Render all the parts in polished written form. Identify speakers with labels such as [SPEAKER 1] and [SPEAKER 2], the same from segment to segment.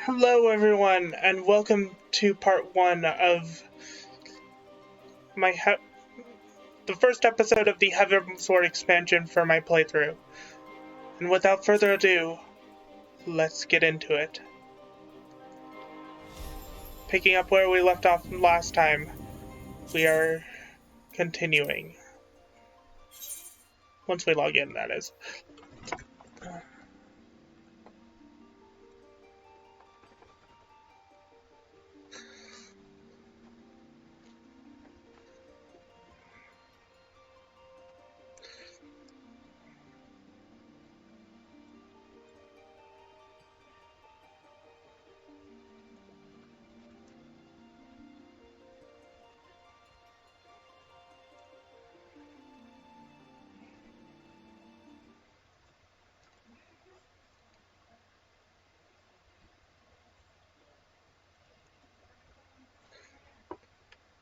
[SPEAKER 1] Hello, everyone, and welcome to part one of the first episode of the Heaven Sword expansion for my playthrough. And without further ado, let's get into it. Picking up where we left off last time, we are continuing. Once we log in, that is.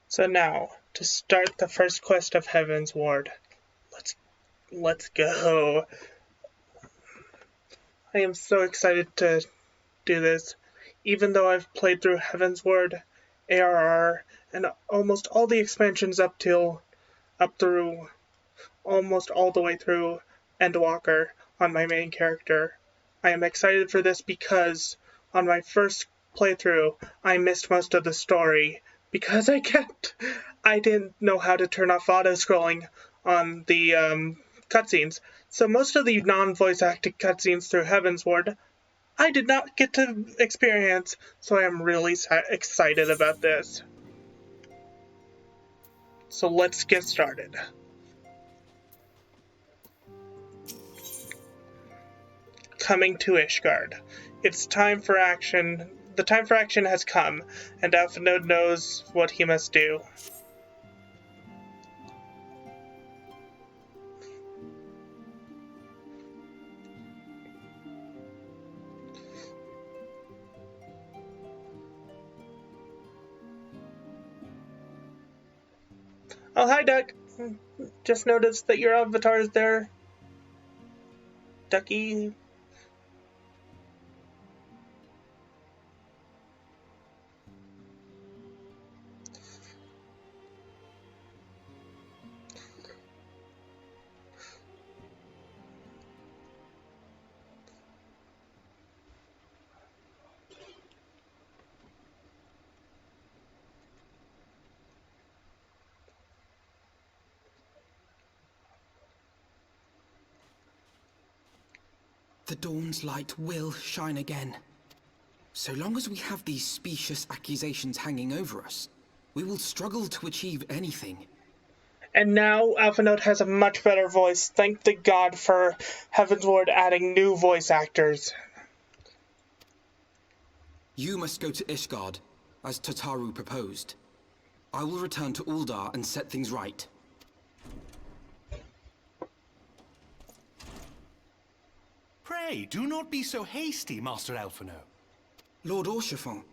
[SPEAKER 1] So now, to start the first quest of Heaven's Ward. Let's go. I am so excited to do this. Even though I've played through Heaven's Ward, ARR, and almost all the expansions up through almost all the way through Endwalker on my main character. I am excited for this because on my first playthrough, I missed most of the story because I didn't know how to turn off auto-scrolling on the cutscenes. So most of the non-voice acted cutscenes through Heaven's Ward, I did not get to experience, so I am really excited about this. So let's get started. Coming to Ishgard. It's time for action. The time for action has come, and Alphanode knows what he must do. Oh, hi, Duck. Just noticed that your avatar is there. Ducky.
[SPEAKER 2] The dawn's light will shine again. So long as we have these specious accusations hanging over us, we will struggle to achieve anything.
[SPEAKER 1] And now Alphanode has a much better voice. Thank the God for Heaven's Ward adding new voice actors.
[SPEAKER 2] You must go to Ishgard, as Tataru proposed. I will return to Uldar and set things right.
[SPEAKER 3] Pray, do not be so hasty, Master Alphinaud.
[SPEAKER 2] Lord Orchefon.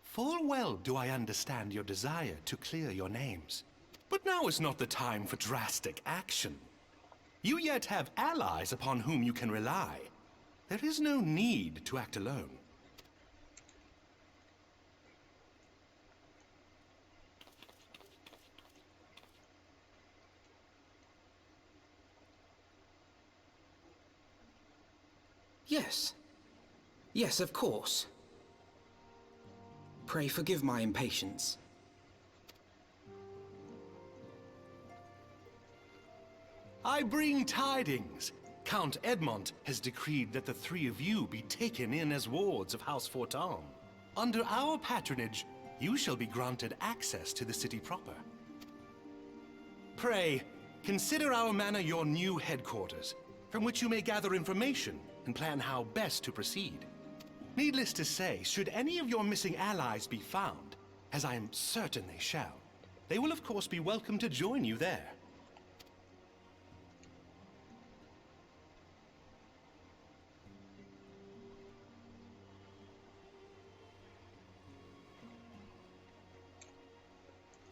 [SPEAKER 3] Full well do I understand your desire to clear your names. But now is not the time for drastic action. You yet have allies upon whom you can rely. There is no need to act alone.
[SPEAKER 2] Yes. Yes, of course. Pray forgive my impatience.
[SPEAKER 3] I bring tidings. Count Edmont has decreed that the three of you be taken in as wards of House Fortan. Under our patronage, you shall be granted access to the city proper. Pray, consider our manor your new headquarters, from which you may gather information and plan how best to proceed. Needless to say, should any of your missing allies be found, as I am certain they shall, they will of course be welcome to join you there.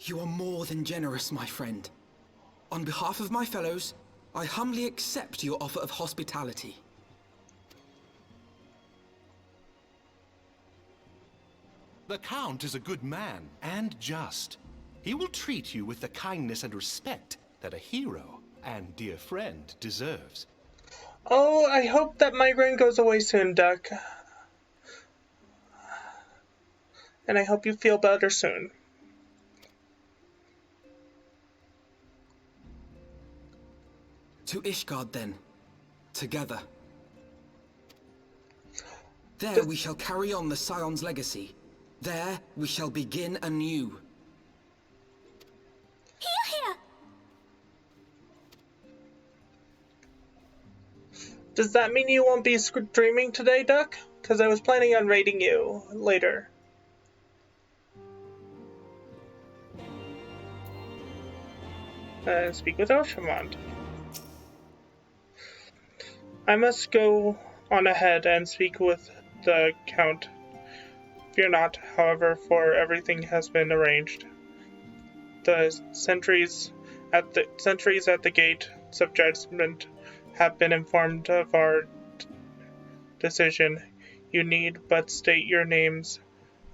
[SPEAKER 2] You are more than generous, my friend. On behalf of my fellows, I humbly accept your offer of hospitality.
[SPEAKER 3] The Count is a good man, and just. He will treat you with the kindness and respect that a hero and dear friend deserves.
[SPEAKER 1] Oh, I hope that migraine goes away soon, Duck. And I hope you feel better soon.
[SPEAKER 2] To Ishgard, then. Together. There we shall carry on the Scion's legacy. There we shall begin anew.
[SPEAKER 4] Here!
[SPEAKER 1] Does that mean you won't be streaming today, Duck? Because I was planning on raiding you later. Speak with Oshimond. I must go on ahead and speak with the Count. Fear not, however, for everything has been arranged. The sentries at the gate of judgment have been informed of our decision. You need but state your names,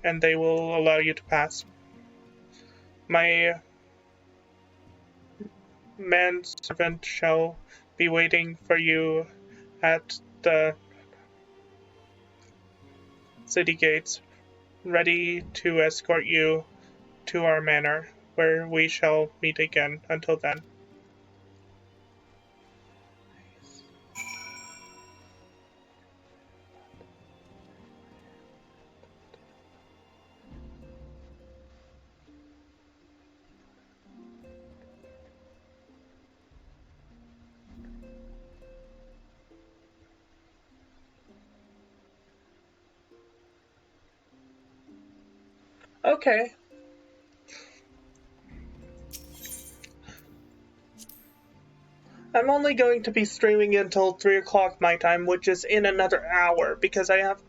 [SPEAKER 1] and they will allow you to pass. My manservant shall be waiting for you at the city gates, ready to escort you to our manor, where we shall meet again. Until then. Okay. I'm only going to be streaming until 3 o'clock my time, which is in another hour, because I have,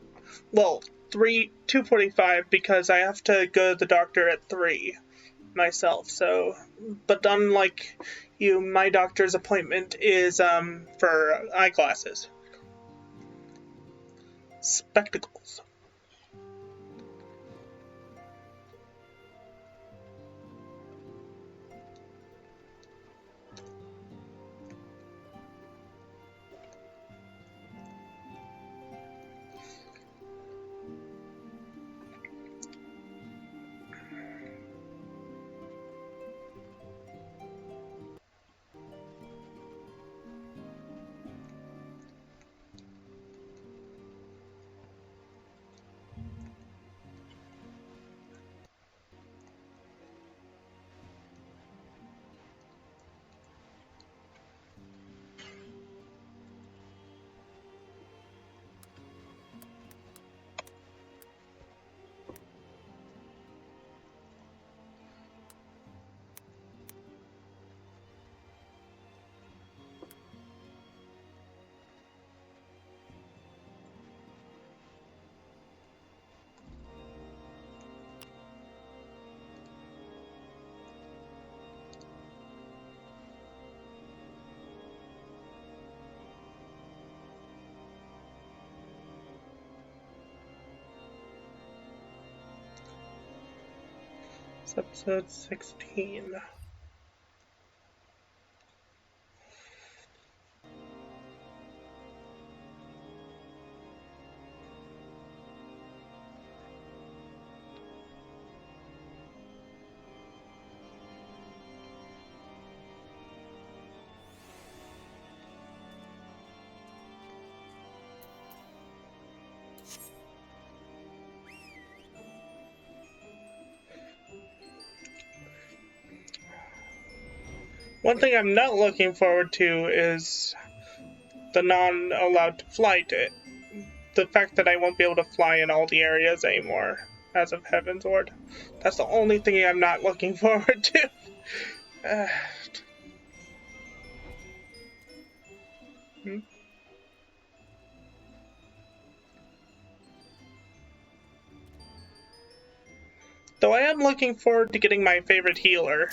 [SPEAKER 1] well, 2:45, because I have to go to the doctor at 3 myself, so, but unlike you, my doctor's appointment is, for eyeglasses. Spectacles. It's episode 16. One thing I'm not looking forward to is the non-allowed to fly to the fact that I won't be able to fly in all the areas anymore as of Heaven's Ward. That's the only thing I'm not looking forward to. Hmm? Though I am looking forward to getting my favorite healer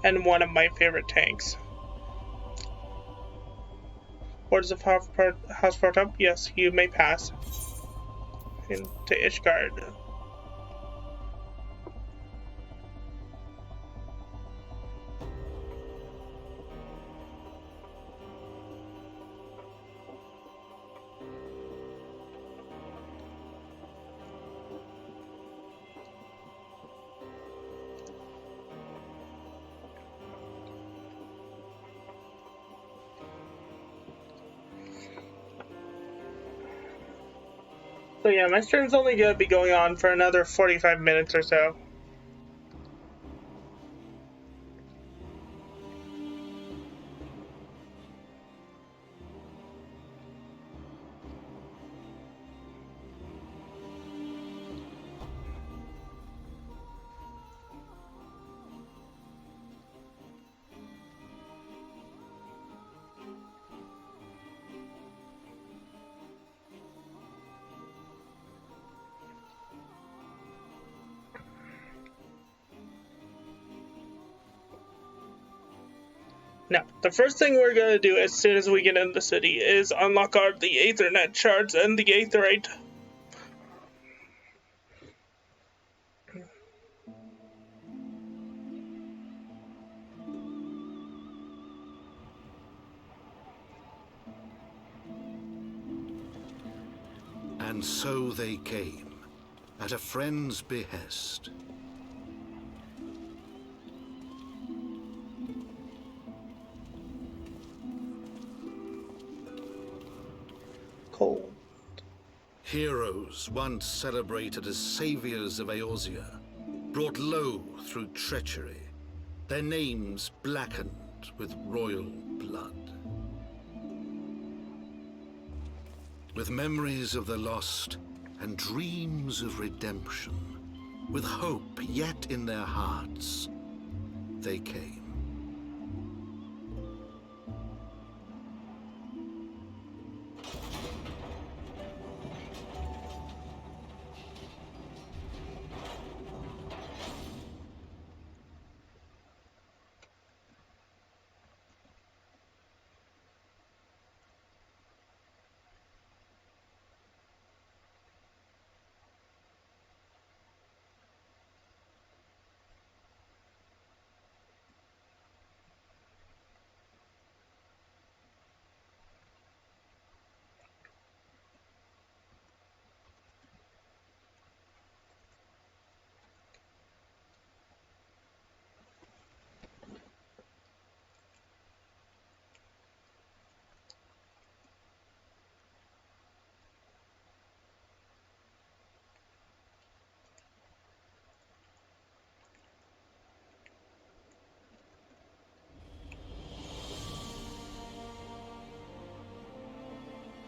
[SPEAKER 1] and one of my favorite tanks. Orders of House brought up? Yes, you may pass into Ishgard. So yeah, my stream's only gonna be going on for another 45 minutes or so. Now, the first thing we're going to do as soon as we get into the city is unlock the Aethernet shards and the Aetherite.
[SPEAKER 3] And so they came, at a friend's behest.
[SPEAKER 1] Cold.
[SPEAKER 3] Heroes once celebrated as saviors of Eorzea, brought low through treachery, their names blackened with royal blood. With memories of the lost and dreams of redemption, with hope yet in their hearts, they came.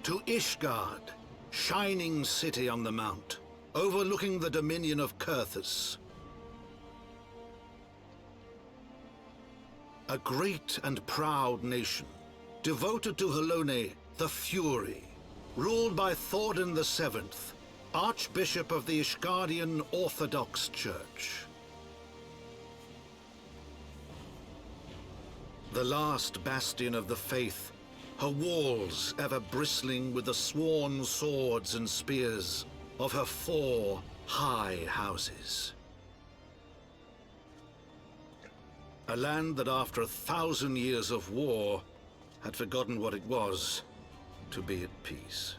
[SPEAKER 3] To Ishgard, shining city on the mount, overlooking the dominion of Kurthus. A great and proud nation, devoted to Halone, the Fury, ruled by Thordan VII, Archbishop of the Ishgardian Orthodox Church. The last bastion of the faith, her walls ever bristling with the sworn swords and spears of her 4 high houses. A land that after 1,000 years of war had forgotten what it was to be at peace.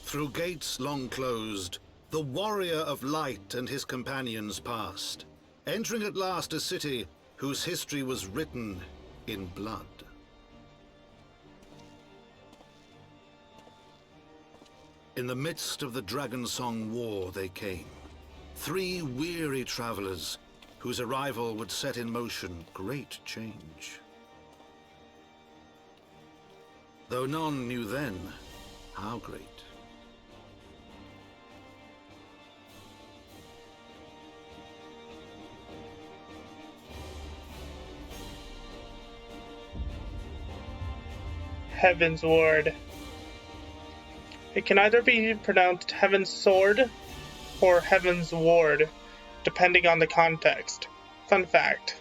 [SPEAKER 3] Through gates long closed, the warrior of light and his companions passed, entering at last a city whose history was written in blood. In the midst of the Dragonsong War they came, 3 weary travelers whose arrival would set in motion great change. Though none knew then how great.
[SPEAKER 1] Heaven's Ward. It can either be pronounced Heaven's Sword or Heaven's Ward, depending on the context. Fun fact.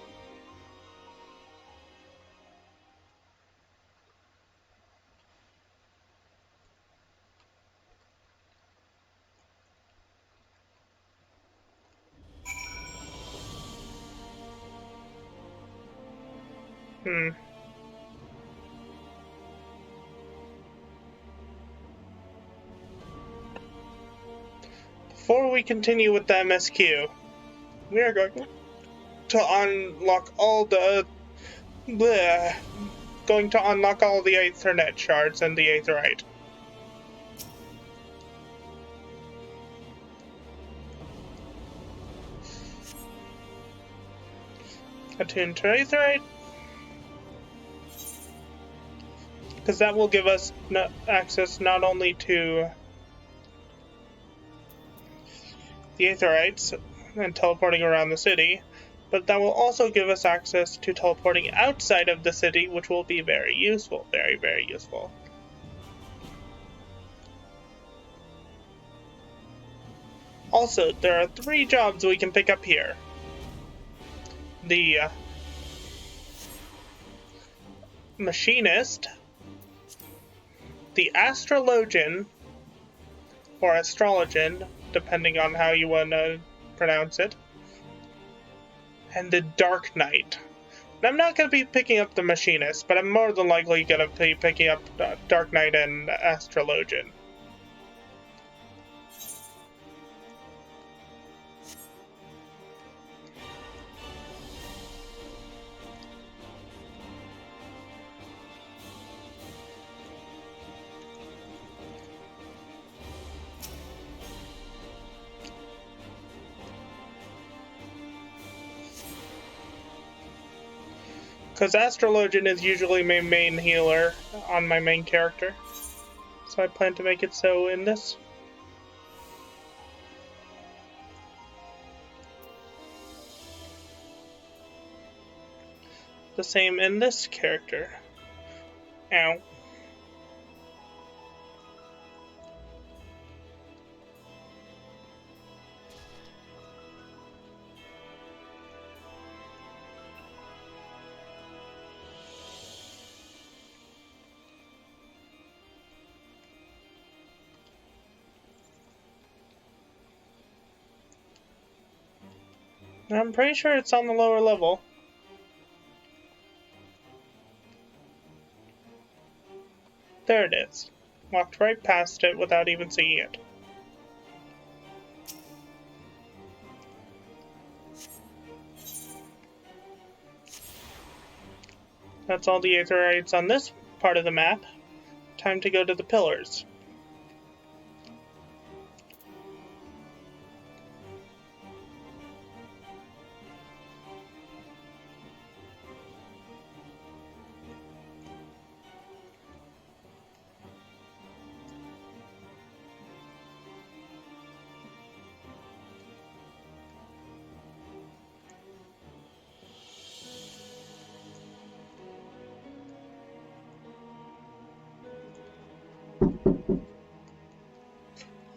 [SPEAKER 1] Before we continue with the MSQ, we are going to unlock all the Aethernet shards and the Aetherite. Attune to Aetherite, because that will give us access not only to the Aetherites and teleporting around the city, but that will also give us access to teleporting outside of the city, which will be very useful, very, very useful. Also, there are 3 jobs we can pick up here. The machinist, the astrologian, or astrologian, depending on how you want to pronounce it, and the Dark Knight. And I'm not going to be picking up the machinist, but I'm more than likely going to be picking up Dark Knight and astrologian. Because Astrologian is usually my main healer on my main character. So I plan to make it so in this. The same in this character. Ow. I'm pretty sure it's on the lower level. There it is. Walked right past it without even seeing it. That's all the aetherytes on this part of the map. Time to go to the pillars.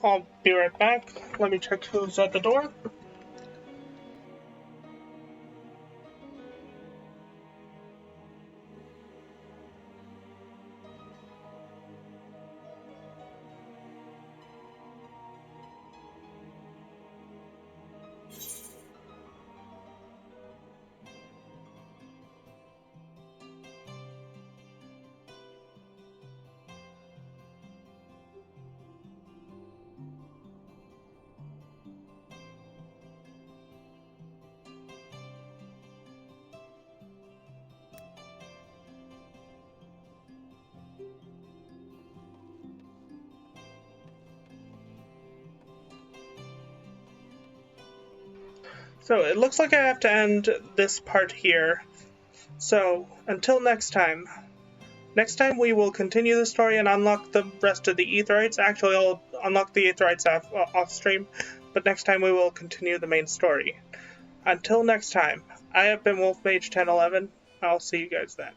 [SPEAKER 1] I'll be right back. Let me check who's at the door. So it looks like I have to end this part here. So until next time. Next time we will continue the story and unlock the rest of the aetherytes. Actually, I'll unlock the aetherytes off stream, but next time we will continue the main story. Until next time, I have been WolfMage1011. I'll see you guys then.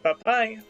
[SPEAKER 1] Bye-bye.